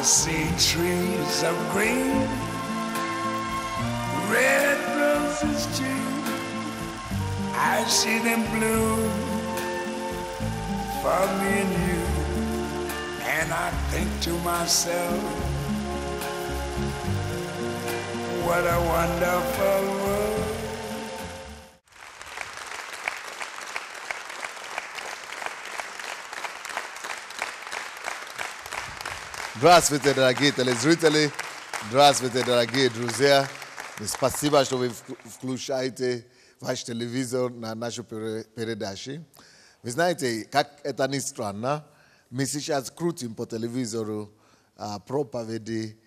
see trees of green, red roses too. I see them bloom for me and you. And I think to myself, what a wonderful world. Здравствуйте, дорогие телезрители, здравствуйте, дорогие друзья. Спасибо, что вы включаете ваш телевизор на нашу передачу. Вы знаете, как это ни странно, мы сейчас крутим по телевизору проповеди,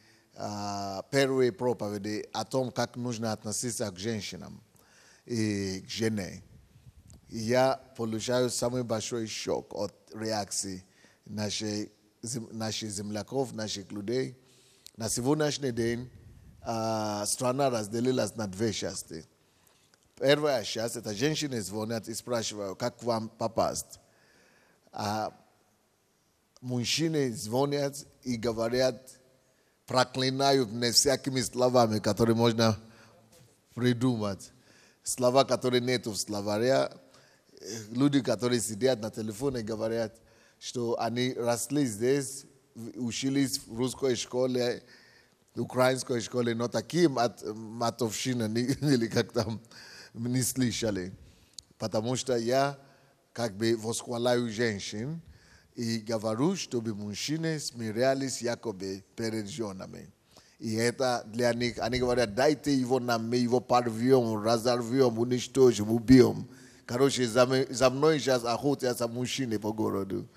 первые проповеди о том, как нужно относиться к женщинам и к жене. И я получаю самый большой шок от реакции наших земляков, наших людей. На сегодняшний день страна разделилась на две части. Первая часть – это женщины звонят и спрашивают, как вам попасть. А мужчины звонят и говорят, проклинают меня всякими словами, которые можно придумать. Слова, которые нету в словаре. Люди, которые сидят на телефоне, говорят, что они росли здесь, учились в русской школе, украинской школе, но такие матовщины или как там не слышали. Потому что я как бы восхваляю женщин и говорю, чтобы мужчины смирялись якобы перед женами. И это для них, они говорят, дайте его нам, мы его порвем, разорвем, уничтожим, убьем. Короче, за мной сейчас охотятся мужчины по городу.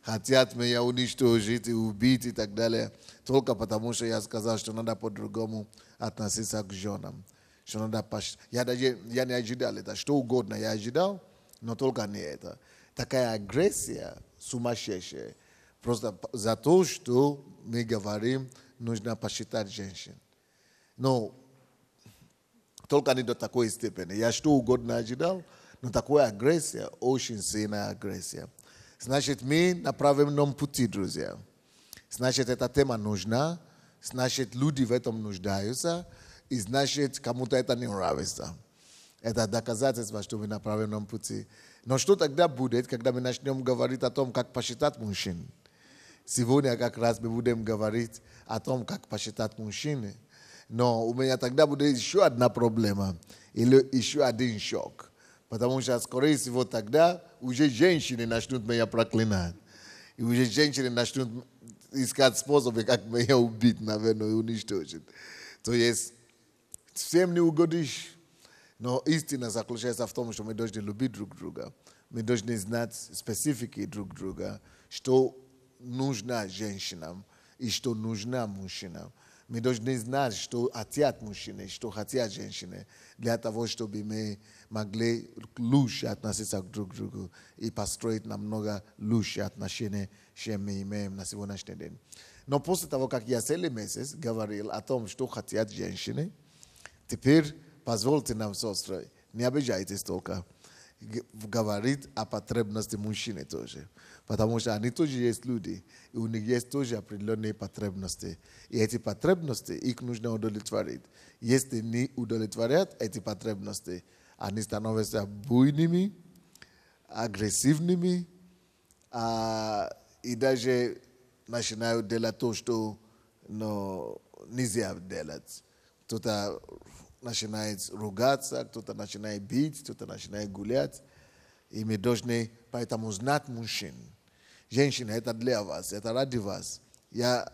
Хотят меня уничтожить и убить и так далее. Только потому, что я сказал, что надо по-другому относиться к женам. Что надо я не ожидал это. Что угодно я ожидал, но только не это. Такая агрессия сумасшедшая. Просто за то, что мы говорим, нужно посчитать женщин. Но только не до такой степени. Я что угодно ожидал, но такая агрессия, очень сильная агрессия. Значит, мы на правильном пути, друзья. Значит, эта тема нужна. Значит, люди в этом нуждаются. И значит, кому-то это не нравится. Это доказательство, что мы на правильном пути. Но что тогда будет, когда мы начнем говорить о том, как посчитать мужчин? Сегодня как раз мы будем говорить о том, как посчитать мужчин. Но у меня тогда будет еще одна проблема. Или еще один шок. Потому что, скорее всего, тогда уже женщины начнут меня проклинать. И уже женщины начнут искать способы, как меня убить, наверное, и уничтожить. То есть, всем не угодишь. Но истина заключается в том, что мы должны любить друг друга. Мы должны знать специфики друг друга, что нужно женщинам и что нужно мужчинам. Мы должны знать, что хотят мужчины, что хотят женщины, для того, чтобы мы могли лучше относиться друг к другу и построить намного лучше отношения, чем мы имеем на сегодняшний день. Но после того, как я целый месяц говорил о том, что хотят женщины, теперь позвольте нам, сестры, не обижайтесь только, говорить о потребности мужчины тоже. Потому что они тоже есть люди, и у них есть тоже определенные потребности. И эти потребности, их нужно удовлетворить. Если не удовлетворят эти потребности, они становятся буйными, агрессивными, и даже начинают делать то, что нельзя делать. Кто-то начинает ругаться, кто-то начинает бить, кто-то начинает гулять. И мы должны поэтому знать мужчин. Женщина, это для вас, это ради вас. Я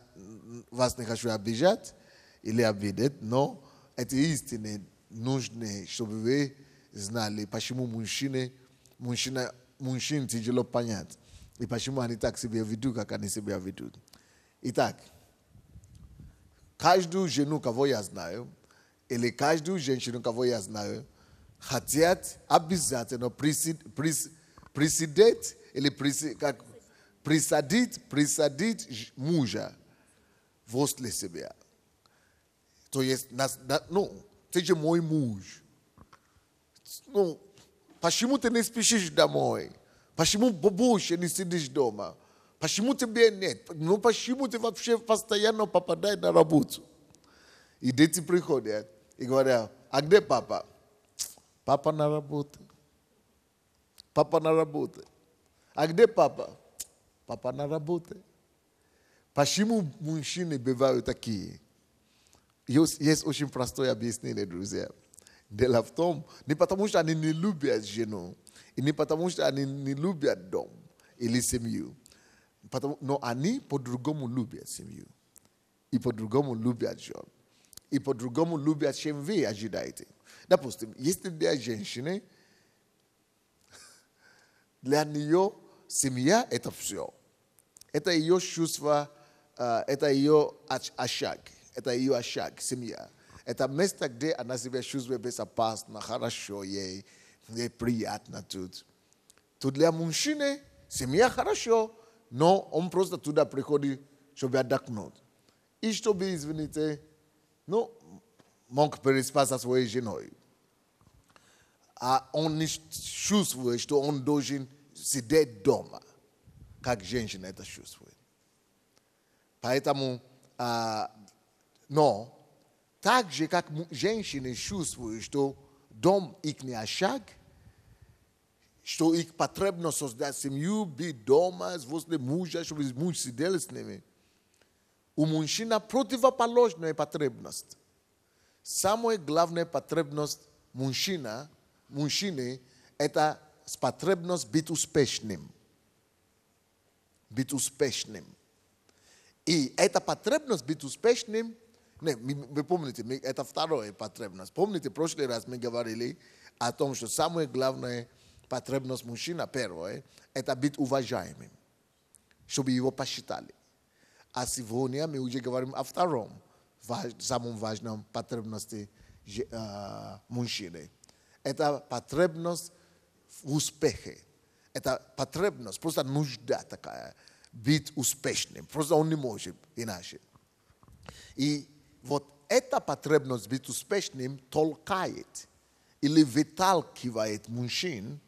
вас не хочу обижать или обидеть, но эти истины нужны, чтобы вы знали, почему мужчин тяжело понять. И почему они так себя ведут, как они себя ведут. Итак, каждую жену, кого я знаю, или каждую женщину, кого я знаю, хотят обязательно присадить или присадить мужа возле себя. То есть, ты же мой муж. Почему ты не спешишь домой? Почему больше не сидишь дома? Почему тебе нет? Ну почему ты вообще постоянно попадаешь на работу? И дети приходят и говорят, а где папа? Папа на работе. Папа на работе. А где папа? Папа на работе. Почему мужчины бывают такие? Есть очень простое объяснение, друзья. Дело в том, не потому что они не любят жену, и не потому что они не любят дом или семью, но они по-другому любят семью, и по-другому любят жен, и по-другому любят, чем вы ожидаете. Допустим, если для женщины, для нее семья – это все. Это ее чувство, это ее очаг, семья. Это место, где она себя чувствует безопасно, хорошо, ей приятно тут. То для мужчины семья хорошо, но он просто туда приходит, чтобы отдохнуть. И чтобы, извините, мог переспать со своей женой. А он не чувствует, что он должен сидеть дома, как женщина это чувствует. Поэтому, но так же, как женщины чувствуют, что дом их не очаг, что их потребно создать семью, быть дома, возле мужа, чтобы муж сидел с ними. У мужчины противоположная потребность. Самая главная потребность мужчины – это потребность быть успешным. Быть успешным. И эта потребность быть успешным, вы помните, это вторая потребность. Помните, в прошлый раз мы говорили о том, что самая главная потребность мужчины, первое, это быть уважаемым, чтобы его посчитали. А сегодня мы уже говорим о втором, самом важном потребности мужчины. Это потребность в успехе. Это потребность, просто нужда такая, быть успешным. Просто он не может иначе. И вот эта потребность быть успешным толкает или выталкивает мужчин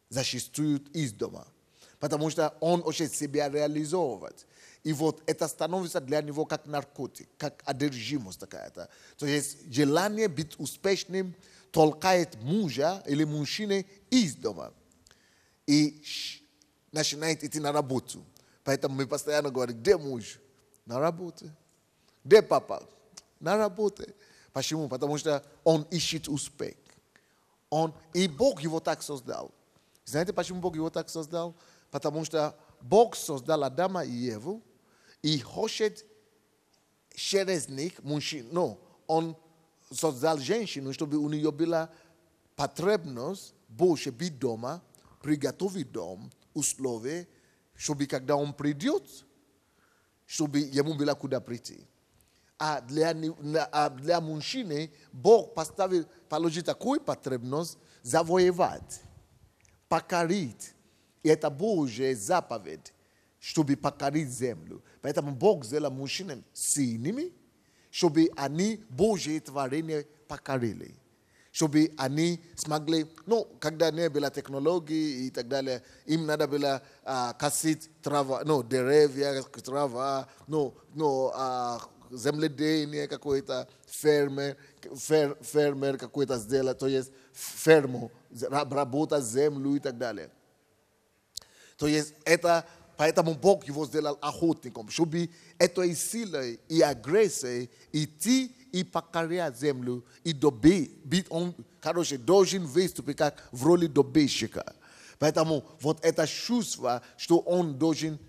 зачастую из дома. Потому что он хочет себя реализовывать. И вот это становится для него как наркотик, как одержимость такая-то. То есть желание быть успешным толкает мужа или мужчины из дома. И начинает идти на работу. Поэтому мы постоянно говорим, где муж? На работе. Где папа? На работе. Почему? Потому что он ищет успех. И Бог его так создал. Знаете, почему Бог его так создал? Потому что Бог создал Адама и Еву и хочет через них мужчин. Он создал женщину, чтобы у нее была потребность больше быть дома, приготовить дом, условия, чтобы когда он придет, чтобы ему было куда прийти. А для мужчины Бог поставил, положил такую потребность завоевать, покорить. И это Божья заповедь, чтобы покорить землю. Поэтому Бог сделал мужчинам сильными, чтобы они Божье творение покорили. Чтобы они смогли, когда не было технологии и так далее, им надо было косить трава, деревья, трава, земледение какое-то, фермер какой-то сделать, то есть ферму, работать землю и так далее. То есть поэтому Бог его сделал охотником, чтобы этой силой и агрессией идти и покорять землю, и добить, он, должен выступить как в роли добытчика. Поэтому вот это чувство, что он должен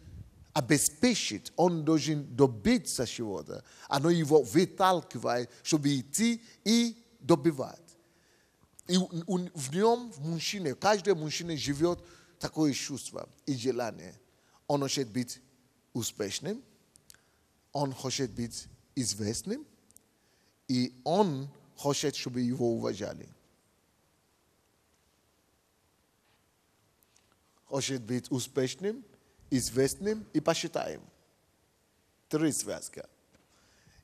обеспечить, он должен добиться чего-то, оно его выталкивает, чтобы идти и добивать. И в нем, в мужчине, каждый мужчина живет такое чувство и желание. Он хочет быть успешным, он хочет быть известным, и он хочет, чтобы его уважали. Хочет быть успешным, известным и почитаемым. 3 связки.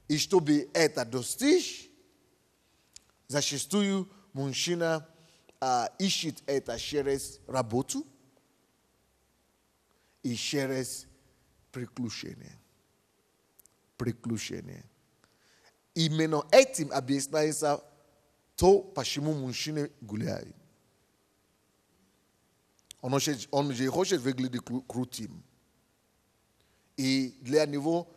И чтобы это достичь, зачастую мужчина ищет это через работу и через приключение. Приключение. Именно этим объясняется то, почему мужчины гуляют. Он же хочет выглядеть крутым. И для него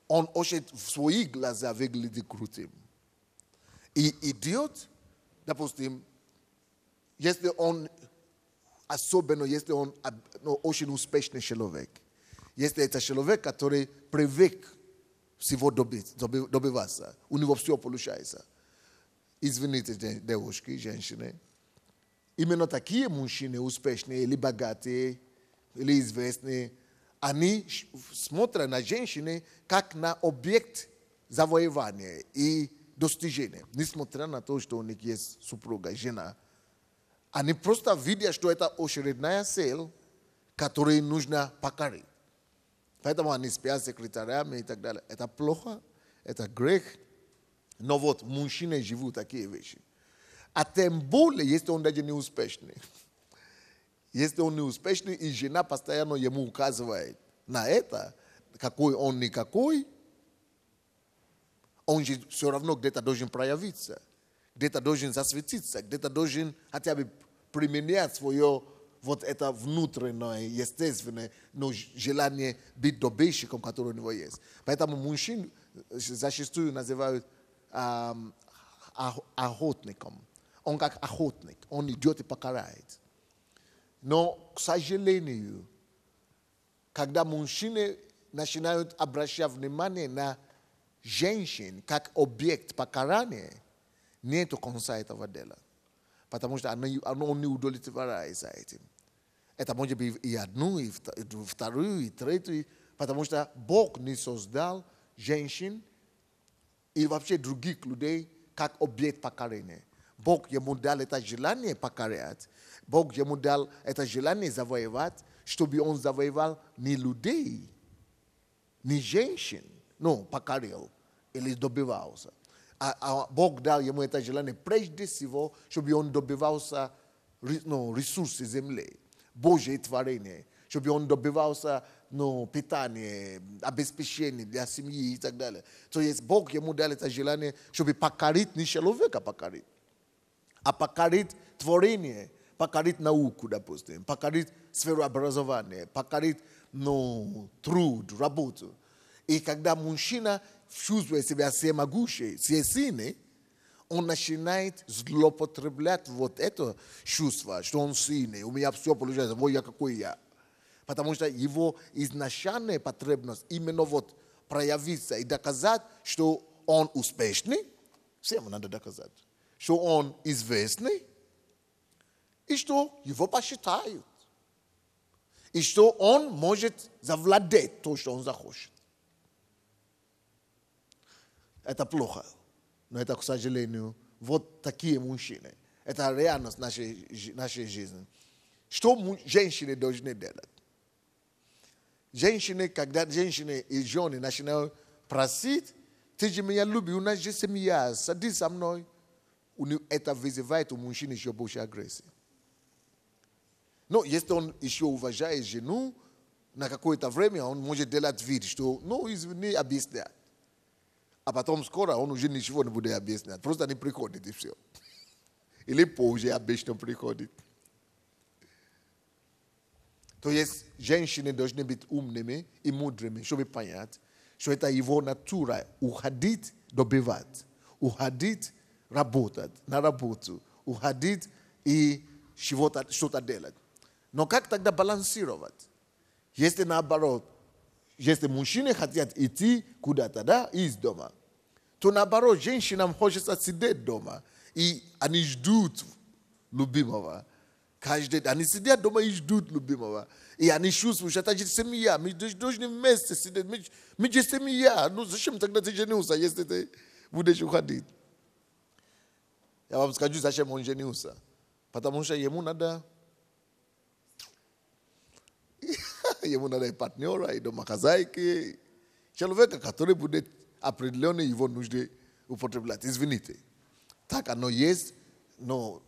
он хочет в свои глаза выглядеть крутым. И идет, допустим, если он, особенно если он очень успешный человек, если это человек, который привык всего добиваться, у него все получается. Извините, девушки, женщины. Именно такие мужчины успешные или богатые, или известные, они смотрят на женщины как на объект завоевания и достижения. Несмотря на то, что у них есть супруга, жена. Они просто видят, что это очередная цель, которую нужно покорить. Поэтому они спят с секретарями и так далее. Это плохо, это грех. Но вот мужчины живут такие вещи. А тем более, если он даже не успешный. Если он не успешный, и жена постоянно ему указывает на это, какой он никакой, он же все равно где-то должен проявиться, где-то должен засветиться, где-то должен хотя бы применять свое вот это внутреннее, естественное, но желание быть добытчиком, которое у него есть. Поэтому мужчин зачастую называют охотником. Он как охотник, он идет и покарает. Но, к сожалению, когда мужчины начинают обращать внимание на женщин как объект покарания, нет конца этого дела. Потому что оно не удовлетворяется этим. Это может быть и одну, и вторую, и третью. Потому что Бог не создал женщин и вообще других людей как объект покорения. Бог ему дал это желание покорять. Бог ему дал это желание завоевать, чтобы он завоевал не людей, не женщин, но покорил или добивался. А Бог дал ему это желание прежде всего, чтобы он добивался ресурсы земли, Божье творение, чтобы он добивался питания, обеспечения для семьи и так далее. То есть Бог ему дал это желание, чтобы покорить не человека покорить, а покорить творение, покорить науку, допустим, покорить сферу образования, покорить труд, работу. И когда мужчина чувствует себя всемогущий, всесильный, он начинает злоупотреблять вот это чувство, что он сильный, у меня все получается, вот я какой я. Потому что его изначальная потребность именно вот проявиться и доказать, что он успешный, всем надо доказать, что он известный, и что его посчитают, и что он может завладеть то, что он захочет. Это плохо, но это, к сожалению, вот такие мужчины. Это реальность нашей жизни. Что женщины должны делать? Женщины, когда женщины и жены начинают просить, ты же меня любишь, у нас же семья, садись со мной. Это вызывает у мужчины еще больше агрессии. Но если он еще уважает жену, на какое-то время он может делать вид, что, извини, объяснять. А потом скоро он уже ничего не будет объяснять. Просто не приходит и все. Или позже обычно приходит. То есть женщины должны быть умными и мудрыми, чтобы понять, что это его натура уходить добивать, уходить работать на работу, уходить и что-то делать. Но как тогда балансировать? Если наоборот, если мужчины хотят идти куда-то, из дома, то наоборот, женщинам хочется сидеть дома. И они ждут любимого. Каждый день. Они сидят дома и ждут любимого. И они чувствуют, что это же семья. Мы должны вместе сидеть. Мы же семья. Зачем тогда ты женился, если ты будешь уходить? Я вам скажу, зачем он женился. Потому что ему надо и партнера, и домохозяйки. Человека, который будет определенные его нужды употреблять. Извините. Так оно есть, но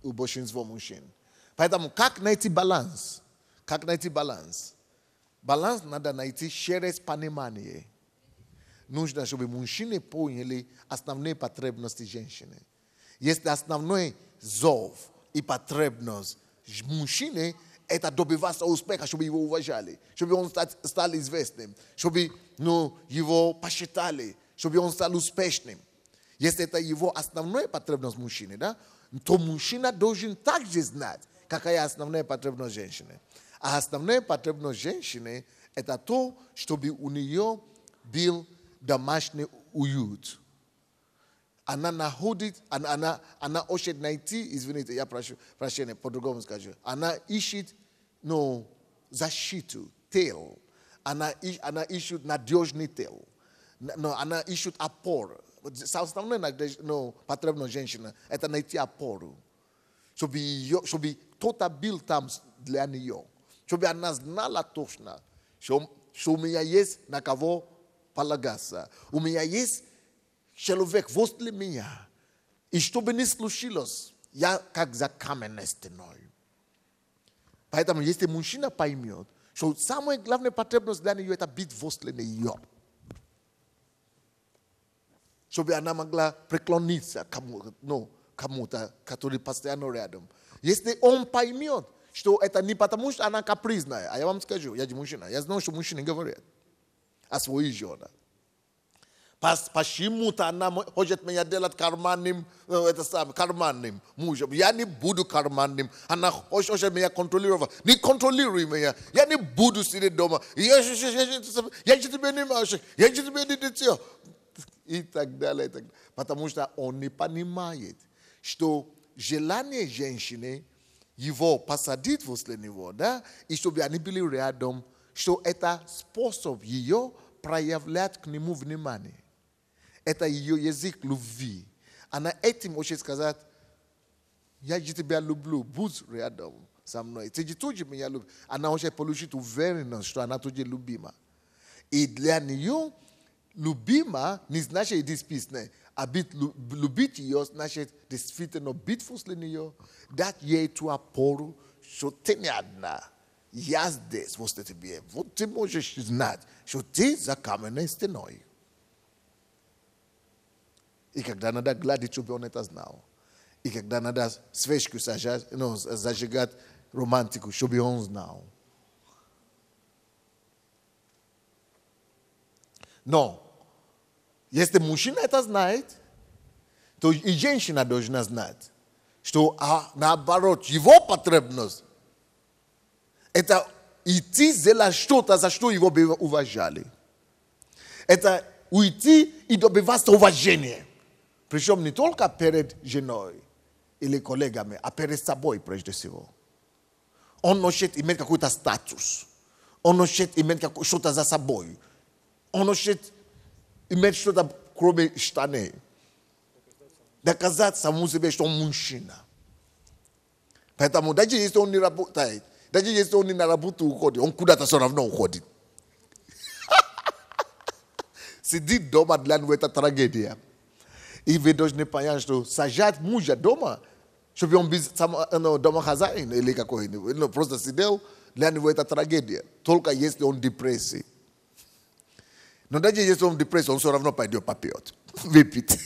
у большинства мужчин. Поэтому как найти баланс? Как найти баланс? Balans nada найти через понимание. Нужно, чтобы мужчины поняли основные потребности женщины. Если основной зов и потребность мужчины – это добиваться успеха, чтобы его уважали, чтобы он стал известным, чтобы его посчитали, чтобы он стал успешным. Если это его основная потребность мужчины, да, то мужчина должен также знать, какая основная потребность женщины. А основная потребность женщины – это то, чтобы у нее был домашний уют. Она находит, она хочет найти, извините, я прошу прощения, по-другому скажу. Она ищет, защиту, тыл. Она ищет надежный тыл. Она ищет опору. Основная потребность женщины – это найти опору. Чтобы кто-то был там для нее. Чтобы она знала точно, что у меня есть на кого полагаться. У меня есть человек возле меня. И чтобы не случилось, я как за каменной стеной. Поэтому если мужчина поймет, что самая главная потребность для нее – это быть возле нее. Чтобы она могла преклониться кому-то, который постоянно рядом. Если он поймет, что это не потому, что она капризная, а я вам скажу, я же мужчина, я знаю, что мужчины говорят о своих женах. Почему-то она хочет меня делать карманным мужем. Я не буду карманным. Она хочет меня контролировать. Не контролируй меня. Я не буду сидеть дома. Я же тебе не мальчик. Я же тебе не дитя. И так далее. Потому что он не понимает, что желание женщины его посадить возле него, да, и чтобы они были рядом, что это способ ее проявлять к нему внимание. Это ее язык любви. Она этим хочет сказать, я же тебя люблю, будь рядом со мной. Ты же тоже меня любишь. Она хочет получить уверенность, что она тоже любима. И для нее любима не значит действительно, а любить ее значит действительно быть возле нее, дать ей ту опору, что ты не одна. Я здесь возле тебя. Вот ты можешь знать, что ты за каменной стеной. И когда надо гладить, чтобы он это знал. И когда надо свечку зажигать романтику, чтобы он знал. Но, если мужчина это знает, то и женщина должна знать, что наоборот, его потребность – это идти сделать что-то, за что его бы уважали. Это уйти и добиваться уважения. Причем не только перед женой или коллегами, а перед собой прежде всего. Он хочет иметь какой-то статус. Он хочет иметь что-то за собой. Он хочет иметь что-то кроме штаны. Доказать самому себе, что он мужчина. Поэтому даже если он не работает, даже если он не на работу уходит, он куда-то все равно уходит. Сидит дома для него это трагедия. И вы должны понять, что сажать мужа дома, чтобы он был дома хозяин или какой-нибудь. Просто сидел, для него это трагедия. Только если он в депрессии. Но даже если он в депрессии, он все равно пойдет попьет. Выпить.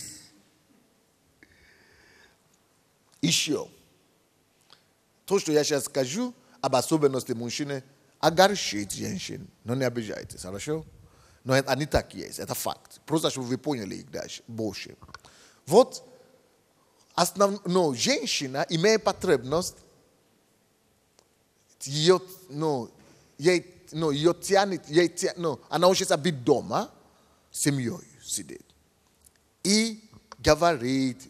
Еще. То, что я сейчас скажу об особенности мужчины, огорчит женщин. Но не обижайтесь, хорошо? Но это не так есть, это факт. Просто, чтобы вы поняли их дальше, больше. Вот, женщина имеет потребность, ее тянет, она хочет быть дома, с семьей сидит. И говорит,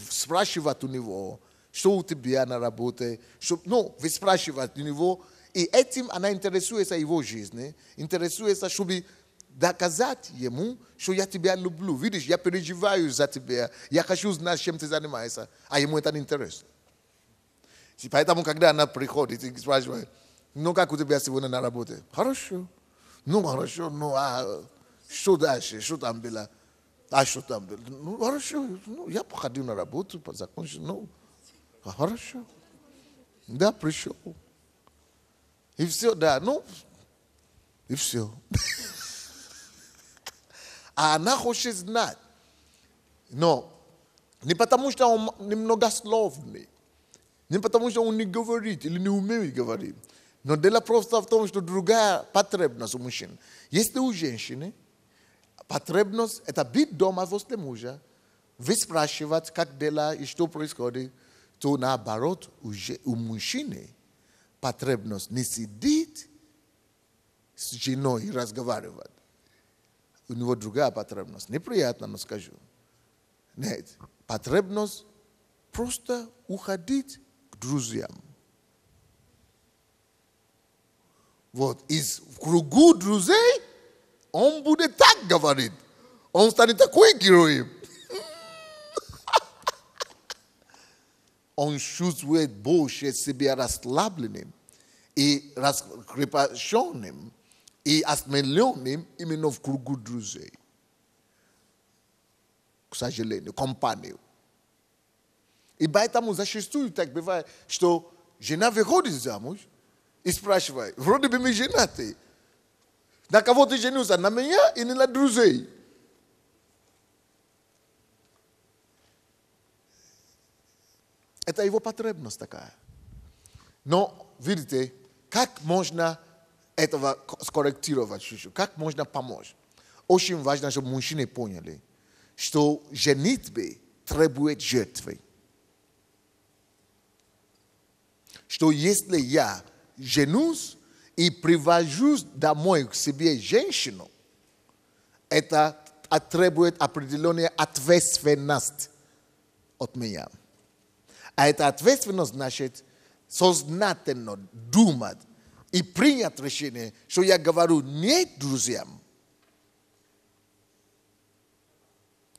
спрашивает у него, что у тебя на работе, вы спрашиваете у него, и этим она интересуется его жизнью, интересуется, чтобы доказать ему, что я тебя люблю. Видишь, я переживаю за тебя, я хочу знать, чем ты занимаешься, а ему это не интересно. Поэтому, когда она приходит и спрашивает, как у тебя сегодня на работе? Хорошо. Хорошо, что дальше, что там было? А что там было? Хорошо, я походил на работу, закончил, хорошо. Да, пришел. И все, да, И все. А она хочет знать. Но не потому, что он немногословный, не потому, что он не говорит или не умеет говорить. Но дело просто в том, что другая потребность у мужчин. Если у женщины потребность – это быть дома возле мужа, выспрашивать, как дела и что происходит, то наоборот, у мужчины потребность не сидит с женой и разговаривать. У него другая потребность. Неприятно, но скажу. Нет. Потребность просто уходить к друзьям. Вот. Из кругу друзей он будет так говорить. Он станет такой героем. Он чувствует больше себя расслабленным и раскрепощенным и осмеленным именно в кругу друзей. К сожалению, компанию. И поэтому зачастую так бывает, что жена выходит замуж и спрашивает, вроде бы мы женаты, на кого ты женился, на меня или на друзей? Это его потребность такая. Но, видите, как можно этого скорректировать чуть-чуть, как можно помочь? Очень важно, чтобы мужчины поняли, что женитьба требует жертвы. Что если я женюсь и привожу домой к себе женщину, это требует определенную ответственность от меня. А эта ответственность значит сознательно думать и принять решение, что я говорю нет друзьям.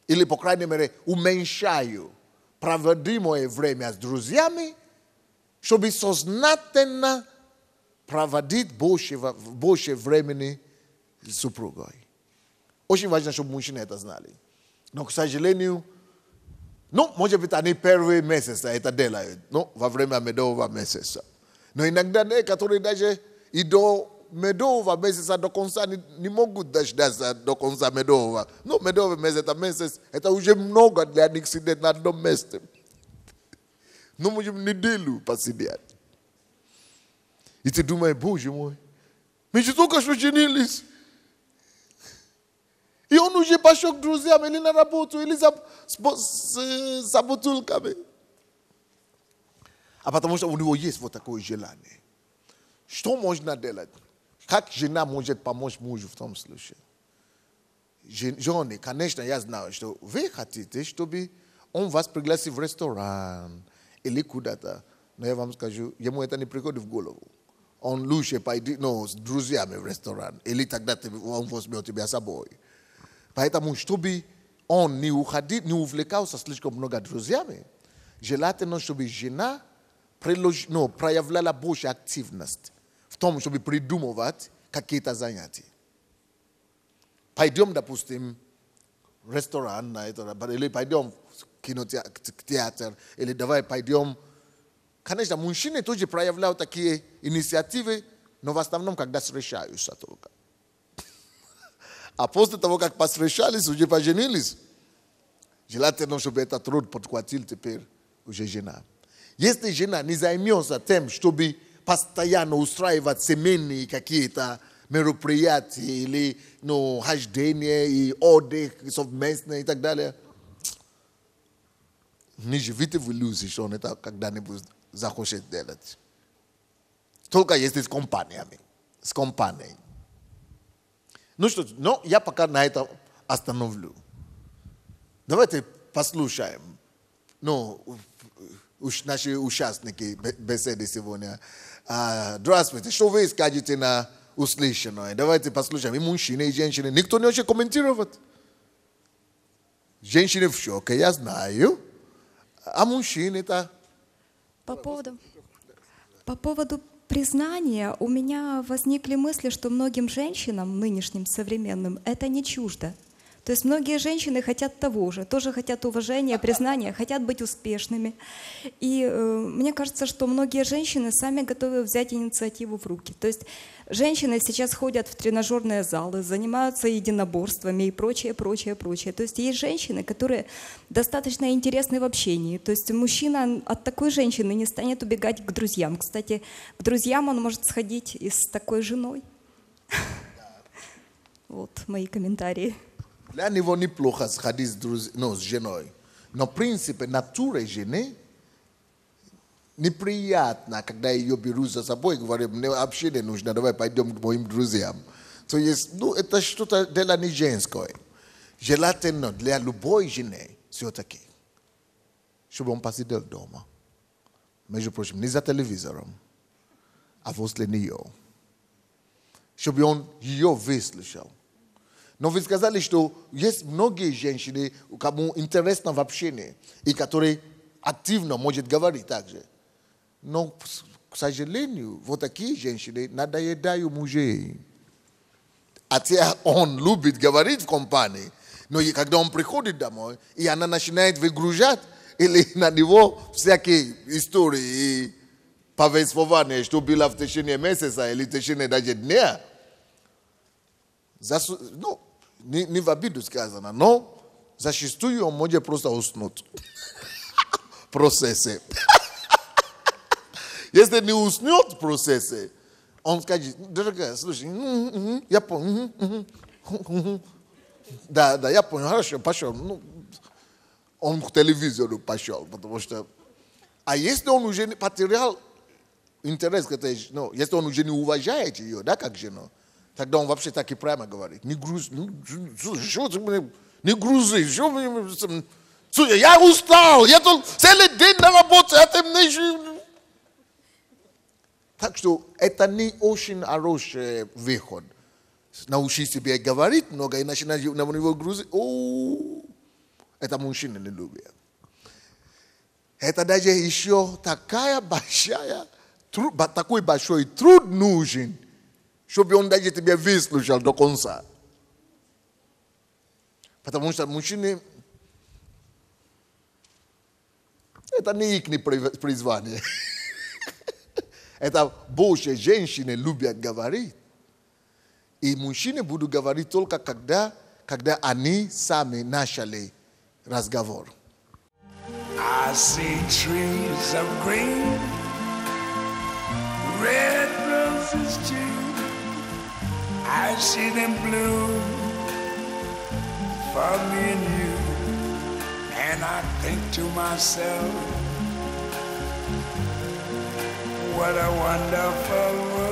Или, по крайней мере, уменьшаю проводимое время с друзьями, чтобы сознательно проводить больше времени с супругой. Очень важно, чтобы мужчины это знали. Но, к сожалению, может быть, они первые месяцы это делают, во время медового месяца. Но иногда некоторые даже и до медового месяца до конца не могут дождаться до конца медового. Медовый месяц, это уже много для них сидеть на одном месте. Можем неделю посидеть. И ты думаешь, боже мой, мы же только что женились. И он уже пошел к друзьям, или на работу, или за бутылками. А потому что у него есть вот такое желание. Что можно делать? Как жена может помочь мужу в том случае? Жены, конечно, я знаю, что вы хотите, чтобы он вас пригласил в ресторан или куда-то. Но я вам скажу, ему это не приходит в голову. Он лучше пойдет с друзьями в ресторан, или тогда он возьмет тебя с собой. Поэтому, чтобы он не уходил, не увлекался слишком много друзьями, желательно, чтобы жена проявляла больше активность в том, чтобы придумывать какие-то занятия. Пойдем, допустим, в ресторан, или пойдем в кинотеатр, или давай пойдем. Конечно, мужчины тоже проявляют такие инициативы, но в основном, когда встречаются только. А после того, как посвящались, уже поженились, желательно, чтобы этот труд подхватил теперь уже жена. Если жена не займется тем, чтобы постоянно устраивать семейные какие-то мероприятия или хождение и отдых совместно и так далее, не живите в иллюзии, что он это когда-нибудь захочет делать. Только если с компаниями. С компанией. Я пока на это остановлю. Давайте послушаем наши участники беседы сегодня. Здравствуйте, что вы скажете на услышанное? Давайте послушаем. И мужчины, и женщины. Никто не хочет комментировать. Женщины в шоке, я знаю. А мужчины-то... По поводу признания у меня возникли мысли, что многим женщинам, нынешним современным, это не чуждо. То есть многие женщины хотят того же, тоже хотят уважения, признания, хотят быть успешными. И мне кажется, что многие женщины сами готовы взять инициативу в руки. То есть женщины сейчас ходят в тренажерные залы, занимаются единоборствами и прочее, прочее, прочее. То есть есть женщины, которые достаточно интересны в общении. То есть мужчина от такой женщины не станет убегать к друзьям. Кстати, к друзьям он может сходить и с такой женой. Вот мои комментарии. Для него неплохо сходить с женой. Но в принципе натура жены неприятно, когда ее берут за собой и говорят, мне общение нужно, давай пойдем к моим друзьям. То есть, это что-то дело не женское. Желательно для любой жены все-таки, чтобы он посидел дома. Между прочим, не за телевизором, а возле нее. Чтобы он ее выслушал. Но вы сказали, что есть многие женщины, кому интересно в общении, и которые активно могут говорить также. Но, к сожалению, вот такие женщины надоедают мужей. Хотя он любит говорить в компании, но когда он приходит домой, и она начинает выгружать, или на него всякие истории и повествования, что было в течение месяца или в течение даже дня. Не в обиду сказано, но зачастую он может просто уснуть в процессе. Если не уснет в процессе, он скажет, дорогая, слушай, я понял, да, я понял, хорошо, пошел. Он к телевизору пошел, потому что... А если он уже потерял интерес к этой жене, если он уже не уважает ее, да, как жену, тогда он вообще так и прямо говорит, не грузи, не грузи, слушай, я устал, я тут целый день на работе, а ты мне... Так что это не очень хороший выход. Научи себя говорить много и начинать на него грузить. Это мужчины не любят. Это даже еще такой большой труд нужен, чтобы он даже тебя выслушал до конца. Потому что мужчины, это не их призвание. Это больше женщины любят говорить. И мужчины будут говорить только когда они сами начали разговор. I see trees of green, red roses too. I see them bloom for me and you. And I think to myself, what a wonderful world.